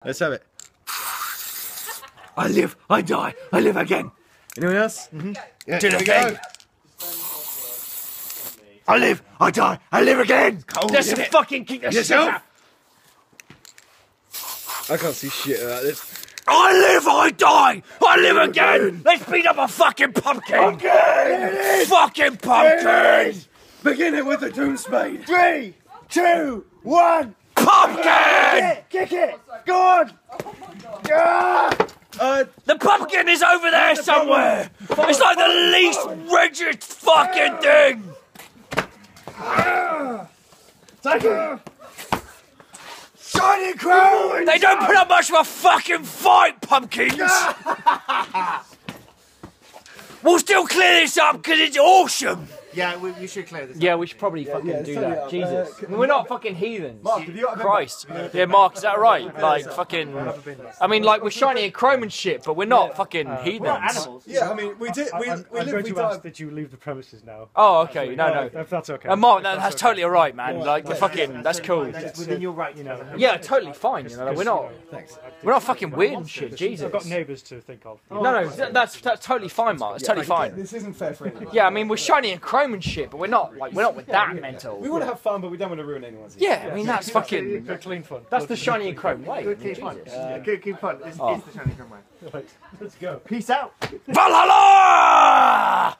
Let's have it. I live, I die, I live again. Anyone else? Yeah, Do the thing. I live, I die, I live again. Just fucking kick the shit out. I can't see shit about this. I live, I die, I live again. Let's beat up a fucking pumpkin. Fucking pumpkin. Begin it with the doom spade. 3, 2, 1. Pumpkin. Kick it. Go on. The pumpkin is over there somewhere. It's like the least rigid fucking thing. Take it. Shining crown. They don't put up much of a fucking fight, pumpkins. We'll still clear this up because it's awesome. Yeah, we should clear this. Yeah, we should probably fucking do that. Jesus. I mean, we're not fucking heathens. Mark, have you got a Christ. Yeah, Mark, is that right? Like, fucking... I mean, like, we're shiny and chrome and shit, but we're not fucking heathens. Yeah, I mean, we did. We I'm live. going We to ask died. that you leave the premises now. Oh, okay. No. If that's okay. Mark, that's totally alright, man. Like, fucking... That's cool. Within your right, you know. Yeah, totally fine, you know. Like, we're not fucking weird and shit, Jesus. I've got neighbours to think of. No, that's totally fine, Mark. It's totally fine. This isn't fair for anyone. Yeah, I mean, we're shiny and chrome and shit, but we're not with that mental. We want to have fun, but we don't want to ruin anyone's. Yeah, I mean, that's fucking... Good clean fun. That's the shiny and chrome way. Good keep fun. Good keep fun. It's the shining from way. Let's go. Peace out. Valhalla!